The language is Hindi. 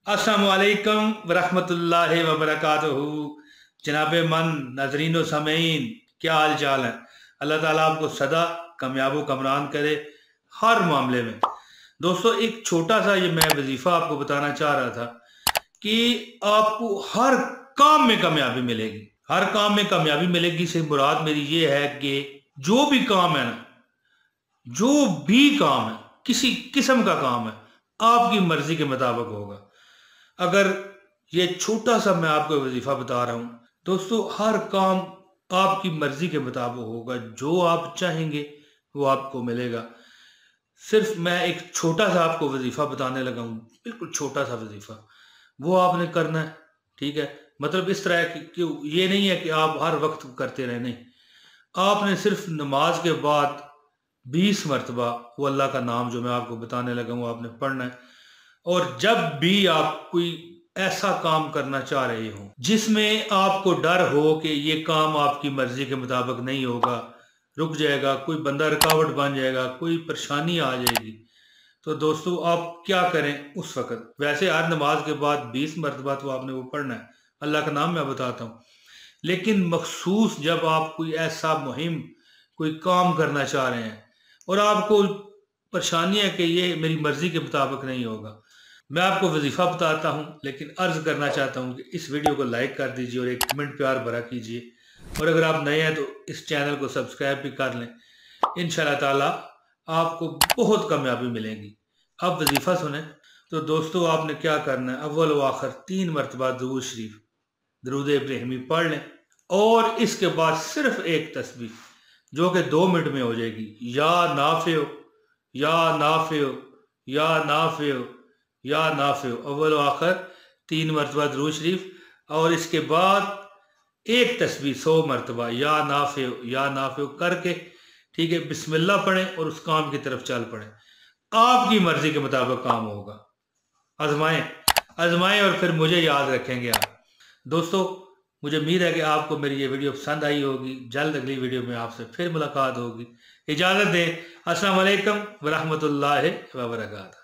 अस्सलाम वालेकुम वरहमतुल्लाहि वबरकातुहू। जनाब मन नाजरीन व सामीन, क्या हाल चाल है। अल्लाह ताला आपको सदा कामयाब व कमरान करे हर मामले में। दोस्तों, एक छोटा सा ये मैं वजीफ़ा आपको बताना चाह रहा था कि आपको हर काम में कामयाबी मिलेगी। हर काम में कामयाबी मिलेगी से मुराद मेरी ये है कि जो भी काम है ना, जो भी काम है, किसी किस्म का काम है, आपकी मर्जी के मुताबिक होगा। अगर ये छोटा सा मैं आपको वजीफा बता रहा हूं दोस्तों, हर काम आपकी मर्जी के मुताबिक होगा। जो आप चाहेंगे वो आपको मिलेगा। सिर्फ मैं एक छोटा सा आपको वजीफा बताने लगा हूं, बिल्कुल छोटा सा वजीफा, वो आपने करना है। ठीक है, मतलब इस तरह कि ये नहीं है कि आप हर वक्त करते रहे, नहीं। आपने सिर्फ नमाज के बाद 20 मरतबा वो अल्लाह का नाम जो मैं आपको बताने लगा हूँ आपने पढ़ना है। और जब भी आप कोई ऐसा काम करना चाह रहे हो जिसमें आपको डर हो कि ये काम आपकी मर्जी के मुताबिक नहीं होगा, रुक जाएगा, कोई बंदा रुकावट बन जाएगा, कोई परेशानी आ जाएगी, तो दोस्तों आप क्या करें उस वक्त। वैसे हर नमाज के बाद 20 मरतबा तो आपने वो पढ़ना है, अल्लाह का नाम मैं बताता हूँ। लेकिन मखसूस जब आप कोई ऐसा मुहिम, कोई काम करना चाह रहे हैं और आपको परेशानी है कि ये मेरी मर्जी के मुताबिक नहीं होगा, मैं आपको वजीफा बताता हूँ, लेकिन अर्ज करना चाहता हूँ कि इस वीडियो को लाइक कर दीजिए और एक कमेंट प्यार भरा कीजिए। और अगर आप नए हैं तो इस चैनल को सब्सक्राइब भी कर लें। इंशाल्लाह ताला आपको बहुत कामयाबी मिलेगी। अब वजीफा सुने। तो दोस्तों, आपने क्या करना है, अव्वल व आखिर 3 मरतबा दुरूद शरीफ, दरूद इब्राहिमी पढ़ लें। और इसके बाद सिर्फ एक तस्बीह जो कि 2 मिनट में हो जाएगी, या नाफियो, या नाफियो, या नाफियो, या नाफियो, अव्वल आखिर 3 मरतबा दरूद शरीफ। और इसके बाद एक तस्बीह 100 मरतबा या नाफियो, या नाफियो करके, ठीक है, बिस्मिल्लाह पढ़ें और उस काम की तरफ चल पड़ें। आपकी मर्जी के मुताबिक काम होगा। आजमाएं, आजमाएं और फिर मुझे याद रखेंगे आप। दोस्तों, मुझे उम्मीद है कि आपको मेरी ये वीडियो पसंद आई होगी। जल्द अगली वीडियो में आपसे फिर मुलाकात होगी। इजाज़त दें। अस्सलाम वालेकुम वरहमतुल्लाहि व बरकातहू।